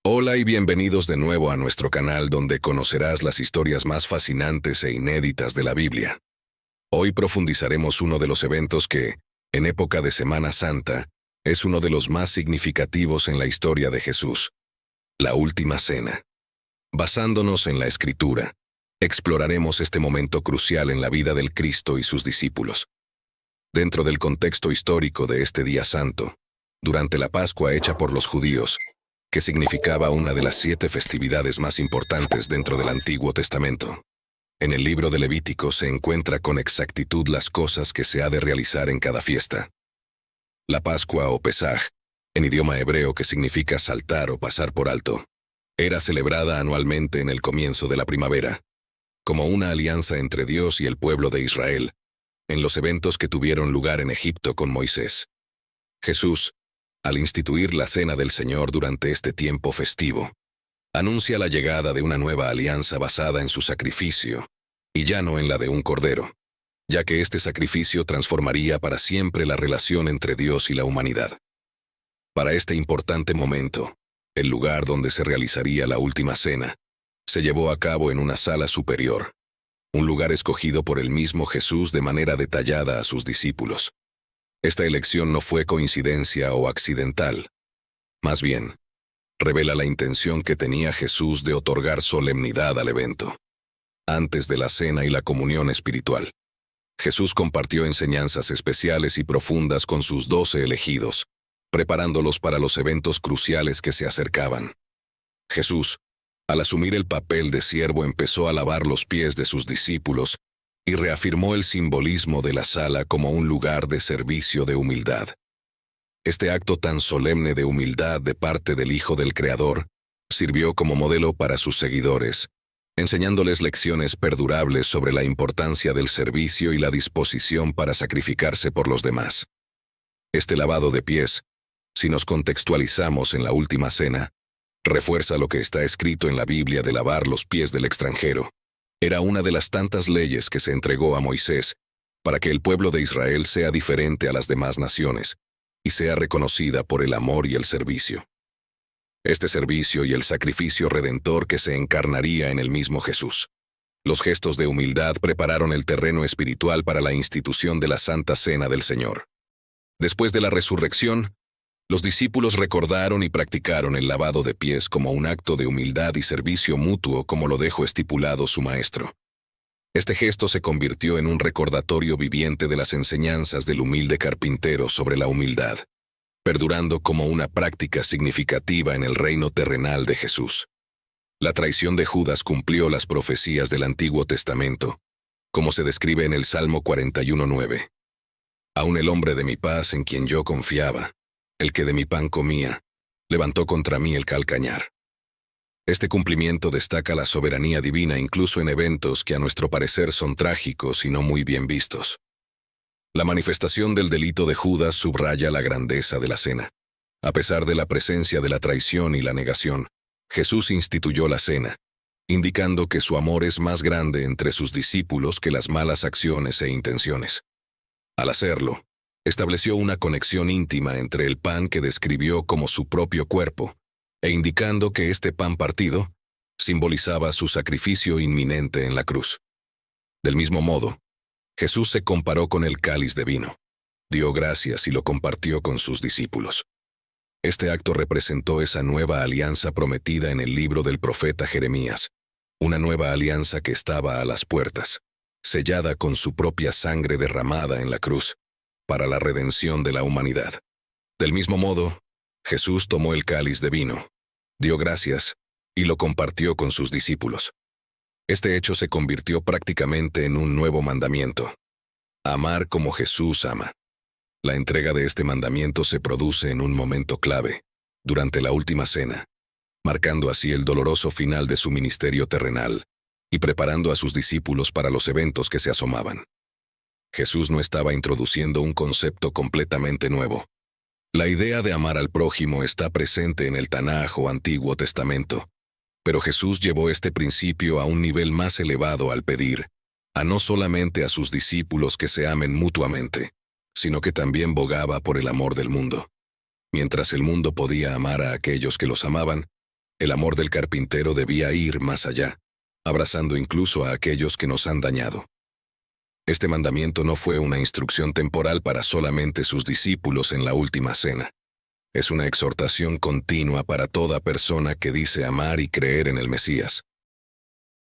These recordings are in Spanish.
Hola y bienvenidos de nuevo a nuestro canal donde conocerás las historias más fascinantes e inéditas de la Biblia. Hoy profundizaremos uno de los eventos que, en época de Semana Santa, es uno de los más significativos en la historia de Jesús, la Última Cena. Basándonos en la Escritura, exploraremos este momento crucial en la vida del Cristo y sus discípulos. Dentro del contexto histórico de este día santo, durante la Pascua hecha por los judíos, que significaba una de las 7 festividades más importantes dentro del Antiguo Testamento. En el libro de Levítico se encuentra con exactitud las cosas que se ha de realizar en cada fiesta. La Pascua o Pesaj, en idioma hebreo que significa saltar o pasar por alto, era celebrada anualmente en el comienzo de la primavera, como una alianza entre Dios y el pueblo de Israel, en los eventos que tuvieron lugar en Egipto con Moisés. Jesús, al instituir la Cena del Señor durante este tiempo festivo, anuncia la llegada de una nueva alianza basada en su sacrificio, y ya no en la de un cordero, ya que este sacrificio transformaría para siempre la relación entre Dios y la humanidad. Para este importante momento, el lugar donde se realizaría la última cena, se llevó a cabo en una sala superior, un lugar escogido por el mismo Jesús de manera detallada a sus discípulos. Esta elección no fue coincidencia o accidental. Más bien, revela la intención que tenía Jesús de otorgar solemnidad al evento. Antes de la cena y la comunión espiritual, Jesús compartió enseñanzas especiales y profundas con sus 12 elegidos, preparándolos para los eventos cruciales que se acercaban. Jesús, al asumir el papel de siervo, empezó a lavar los pies de sus discípulos y reafirmó el simbolismo de la sala como un lugar de servicio de humildad. Este acto tan solemne de humildad de parte del Hijo del Creador sirvió como modelo para sus seguidores, enseñándoles lecciones perdurables sobre la importancia del servicio y la disposición para sacrificarse por los demás. Este lavado de pies, si nos contextualizamos en la Última Cena, refuerza lo que está escrito en la Biblia de lavar los pies del extranjero. Era una de las tantas leyes que se entregó a Moisés para que el pueblo de Israel sea diferente a las demás naciones y sea reconocida por el amor y el servicio. Este servicio y el sacrificio redentor que se encarnaría en el mismo Jesús. Los gestos de humildad prepararon el terreno espiritual para la institución de la Santa Cena del Señor. Después de la resurrección, los discípulos recordaron y practicaron el lavado de pies como un acto de humildad y servicio mutuo como lo dejó estipulado su Maestro. Este gesto se convirtió en un recordatorio viviente de las enseñanzas del humilde carpintero sobre la humildad, perdurando como una práctica significativa en el reino terrenal de Jesús. La traición de Judas cumplió las profecías del Antiguo Testamento, como se describe en el Salmo 41:9. Aun el hombre de mi paz en quien yo confiaba, el que de mi pan comía, levantó contra mí el calcañar. Este cumplimiento destaca la soberanía divina incluso en eventos que a nuestro parecer son trágicos y no muy bien vistos. La manifestación del delito de Judas subraya la grandeza de la cena. A pesar de la presencia de la traición y la negación, Jesús instituyó la cena, indicando que su amor es más grande entre sus discípulos que las malas acciones e intenciones. Al hacerlo, estableció una conexión íntima entre el pan que describió como su propio cuerpo, e indicando que este pan partido simbolizaba su sacrificio inminente en la cruz. Del mismo modo, Jesús se comparó con el cáliz de vino, dio gracias y lo compartió con sus discípulos. Este acto representó esa nueva alianza prometida en el libro del profeta Jeremías, una nueva alianza que estaba a las puertas, sellada con su propia sangre derramada en la cruz, para la redención de la humanidad. Del mismo modo, Jesús tomó el cáliz de vino, dio gracias y lo compartió con sus discípulos. Este hecho se convirtió prácticamente en un nuevo mandamiento: amar como Jesús ama. La entrega de este mandamiento se produce en un momento clave, durante la Última Cena, marcando así el doloroso final de su ministerio terrenal y preparando a sus discípulos para los eventos que se asomaban. Jesús no estaba introduciendo un concepto completamente nuevo. La idea de amar al prójimo está presente en el Tanaj o Antiguo Testamento, pero Jesús llevó este principio a un nivel más elevado al pedir, a no solamente a sus discípulos que se amen mutuamente, sino que también bogaba por el amor del mundo. Mientras el mundo podía amar a aquellos que los amaban, El amor del carpintero debía ir más allá, abrazando incluso a aquellos que nos han dañado. Este mandamiento no fue una instrucción temporal para solamente sus discípulos en la última cena. Es una exhortación continua para toda persona que dice amar y creer en el Mesías.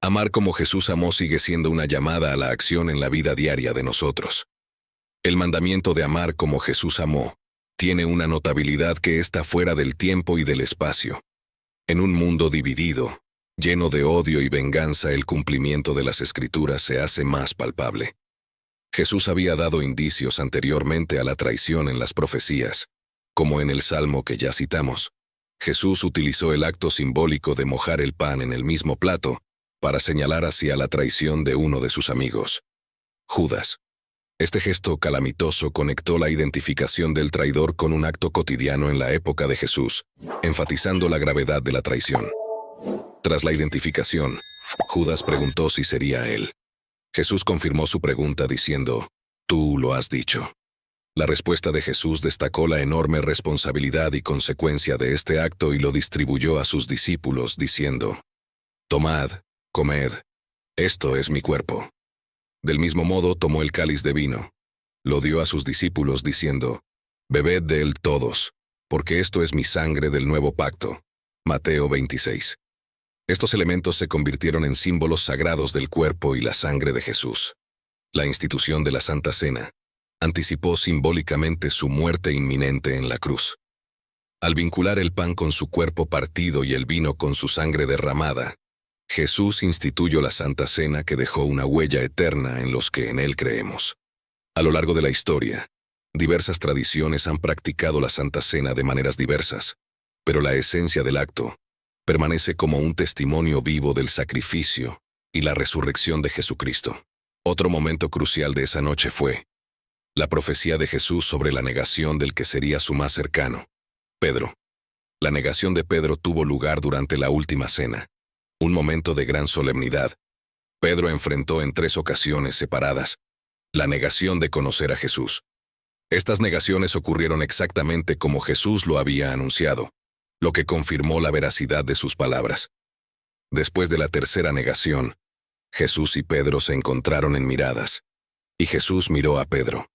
Amar como Jesús amó sigue siendo una llamada a la acción en la vida diaria de nosotros. El mandamiento de amar como Jesús amó tiene una notabilidad que está fuera del tiempo y del espacio. En un mundo dividido, lleno de odio y venganza, el cumplimiento de las Escrituras se hace más palpable. Jesús había dado indicios anteriormente a la traición en las profecías, como en el Salmo que ya citamos. Jesús utilizó el acto simbólico de mojar el pan en el mismo plato para señalar hacia la traición de uno de sus amigos, Judas. Este gesto calamitoso conectó la identificación del traidor con un acto cotidiano en la época de Jesús, enfatizando la gravedad de la traición. Tras la identificación, Judas preguntó si sería él. Jesús confirmó su pregunta diciendo, «Tú lo has dicho». La respuesta de Jesús destacó la enorme responsabilidad y consecuencia de este acto y lo distribuyó a sus discípulos diciendo, «Tomad, comed, esto es mi cuerpo». Del mismo modo tomó el cáliz de vino, lo dio a sus discípulos diciendo, «Bebed de él todos, porque esto es mi sangre del nuevo pacto». Mateo 26. Estos elementos se convirtieron en símbolos sagrados del cuerpo y la sangre de Jesús. La institución de la Santa Cena anticipó simbólicamente su muerte inminente en la cruz. Al vincular el pan con su cuerpo partido y el vino con su sangre derramada, Jesús instituyó la Santa Cena que dejó una huella eterna en los que en él creemos. A lo largo de la historia, diversas tradiciones han practicado la Santa Cena de maneras diversas, pero la esencia del acto permanece como un testimonio vivo del sacrificio y la resurrección de Jesucristo. Otro momento crucial de esa noche fue la profecía de Jesús sobre la negación del que sería su más cercano, Pedro. La negación de Pedro tuvo lugar durante la última cena, un momento de gran solemnidad. Pedro enfrentó en 3 ocasiones separadas la negación de conocer a Jesús. Estas negaciones ocurrieron exactamente como Jesús lo había anunciado, lo que confirmó la veracidad de sus palabras. Después de la tercera negación, Jesús y Pedro se encontraron en miradas, y Jesús miró a Pedro.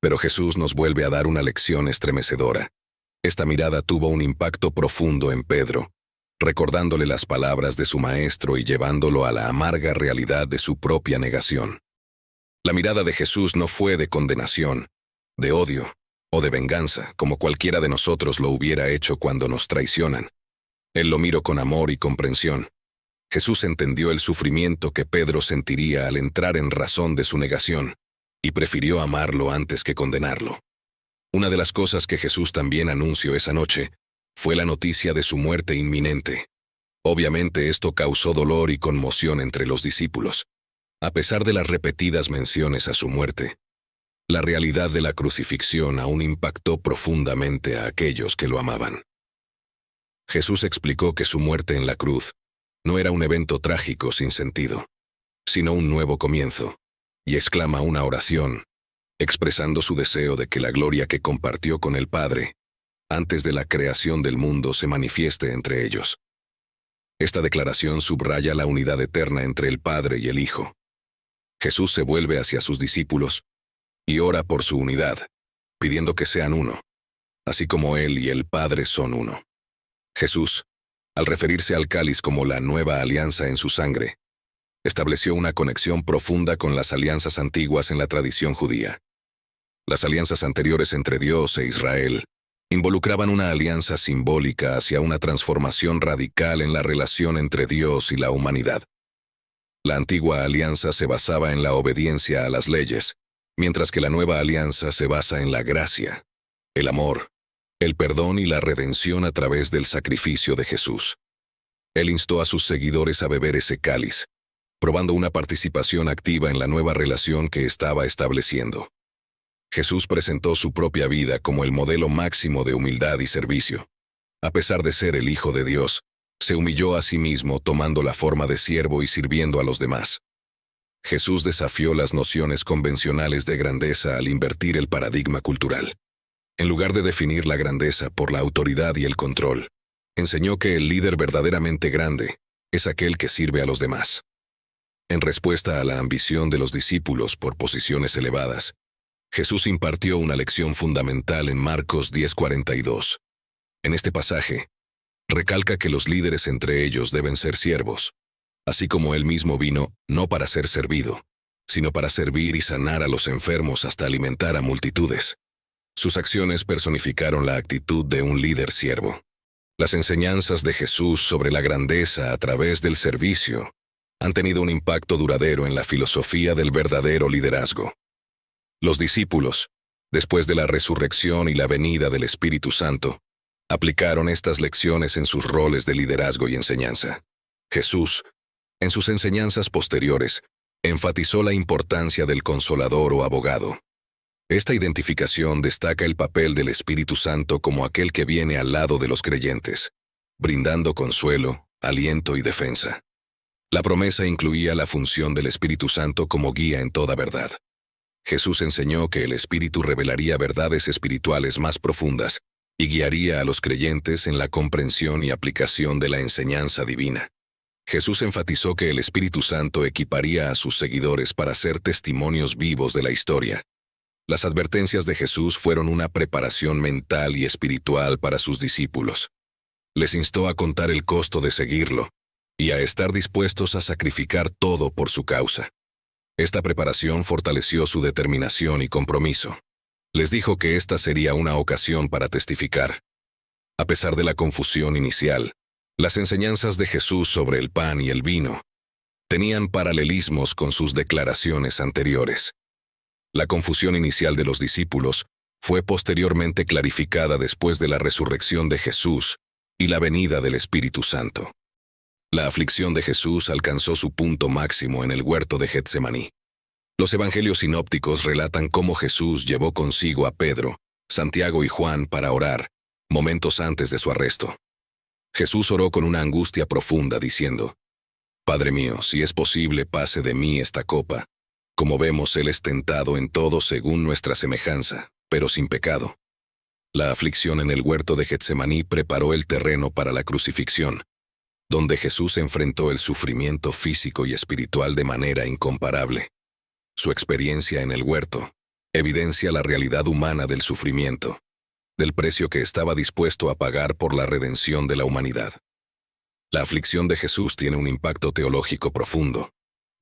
Pero Jesús nos vuelve a dar una lección estremecedora. Esta mirada tuvo un impacto profundo en Pedro, recordándole las palabras de su maestro y llevándolo a la amarga realidad de su propia negación. La mirada de Jesús no fue de condenación, de odio o de venganza, como cualquiera de nosotros lo hubiera hecho cuando nos traicionan. Él lo miró con amor y comprensión. Jesús entendió el sufrimiento que Pedro sentiría al entrar en razón de su negación, y prefirió amarlo antes que condenarlo. Una de las cosas que Jesús también anunció esa noche fue la noticia de su muerte inminente. Obviamente esto causó dolor y conmoción entre los discípulos. A pesar de las repetidas menciones a su muerte, la realidad de la crucifixión aún impactó profundamente a aquellos que lo amaban. Jesús explicó que su muerte en la cruz no era un evento trágico sin sentido, sino un nuevo comienzo, y exclama una oración, expresando su deseo de que la gloria que compartió con el Padre antes de la creación del mundo se manifieste entre ellos. Esta declaración subraya la unidad eterna entre el Padre y el Hijo. Jesús se vuelve hacia sus discípulos y ora por su unidad, pidiendo que sean uno, así como Él y el Padre son uno. Jesús, al referirse al cáliz como la nueva alianza en su sangre, estableció una conexión profunda con las alianzas antiguas en la tradición judía. Las alianzas anteriores entre Dios e Israel involucraban una alianza simbólica hacia una transformación radical en la relación entre Dios y la humanidad. La antigua alianza se basaba en la obediencia a las leyes, mientras que la nueva alianza se basa en la gracia, el amor, el perdón y la redención a través del sacrificio de Jesús. Él instó a sus seguidores a beber ese cáliz, probando una participación activa en la nueva relación que estaba estableciendo. Jesús presentó su propia vida como el modelo máximo de humildad y servicio. A pesar de ser el Hijo de Dios, se humilló a sí mismo tomando la forma de siervo y sirviendo a los demás. Jesús desafió las nociones convencionales de grandeza al invertir el paradigma cultural. En lugar de definir la grandeza por la autoridad y el control, Enseñó que el líder verdaderamente grande es aquel que sirve a los demás. En respuesta a la ambición de los discípulos por posiciones elevadas, Jesús impartió una lección fundamental en Marcos 10:42. En este pasaje, recalca que los líderes entre ellos deben ser siervos, así como él mismo vino no para ser servido, sino para servir y sanar a los enfermos hasta alimentar a multitudes. Sus acciones personificaron la actitud de un líder siervo. Las enseñanzas de Jesús sobre la grandeza a través del servicio han tenido un impacto duradero en la filosofía del verdadero liderazgo. Los discípulos, después de la resurrección y la venida del Espíritu Santo, aplicaron estas lecciones en sus roles de liderazgo y enseñanza. Jesús, en sus enseñanzas posteriores, enfatizó la importancia del consolador o abogado. Esta identificación destaca el papel del Espíritu Santo como aquel que viene al lado de los creyentes, brindando consuelo, aliento y defensa. La promesa incluía la función del Espíritu Santo como guía en toda verdad. Jesús enseñó que el Espíritu revelaría verdades espirituales más profundas y guiaría a los creyentes en la comprensión y aplicación de la enseñanza divina. Jesús enfatizó que el Espíritu Santo equiparía a sus seguidores para ser testimonios vivos de la historia. Las advertencias de Jesús fueron una preparación mental y espiritual para sus discípulos. Les instó a contar el costo de seguirlo y a estar dispuestos a sacrificar todo por su causa. Esta preparación fortaleció su determinación y compromiso. Les dijo que esta sería una ocasión para testificar. A pesar de la confusión inicial, las enseñanzas de Jesús sobre el pan y el vino tenían paralelismos con sus declaraciones anteriores. La confusión inicial de los discípulos fue posteriormente clarificada después de la resurrección de Jesús y la venida del Espíritu Santo. La aflicción de Jesús alcanzó su punto máximo en el huerto de Getsemaní. Los evangelios sinópticos relatan cómo Jesús llevó consigo a Pedro, Santiago y Juan para orar, momentos antes de su arresto. Jesús oró con una angustia profunda, diciendo: «Padre mío, si es posible, pase de mí esta copa. Como vemos, Él es tentado en todo según nuestra semejanza, pero sin pecado». La aflicción en el huerto de Getsemaní preparó el terreno para la crucifixión, donde Jesús enfrentó el sufrimiento físico y espiritual de manera incomparable. Su experiencia en el huerto evidencia la realidad humana del sufrimiento, del precio que estaba dispuesto a pagar por la redención de la humanidad. La aflicción de Jesús tiene un impacto teológico profundo,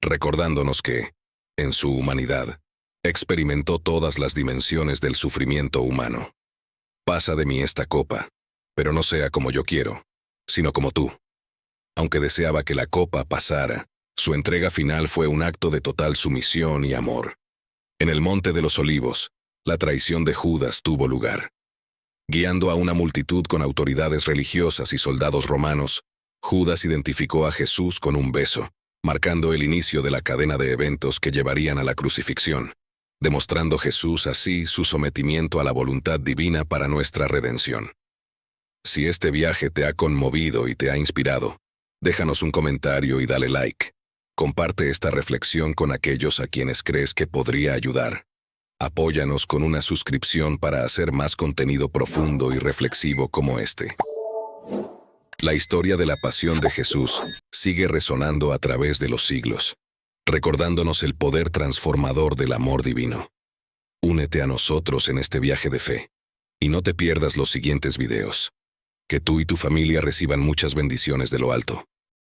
recordándonos que, en su humanidad, experimentó todas las dimensiones del sufrimiento humano. «Pasa de mí esta copa, pero no sea como yo quiero, sino como tú». Aunque deseaba que la copa pasara, su entrega final fue un acto de total sumisión y amor. En el Monte de los Olivos, la traición de Judas tuvo lugar. Guiando a una multitud con autoridades religiosas y soldados romanos, Judas identificó a Jesús con un beso, marcando el inicio de la cadena de eventos que llevarían a la crucifixión, demostrando Jesús así su sometimiento a la voluntad divina para nuestra redención. Si este viaje te ha conmovido y te ha inspirado, déjanos un comentario y dale like. Comparte esta reflexión con aquellos a quienes crees que podría ayudar. Apóyanos con una suscripción para hacer más contenido profundo y reflexivo como este. La historia de la pasión de Jesús sigue resonando a través de los siglos, recordándonos el poder transformador del amor divino. Únete a nosotros en este viaje de fe, y no te pierdas los siguientes videos. Que tú y tu familia reciban muchas bendiciones de lo alto.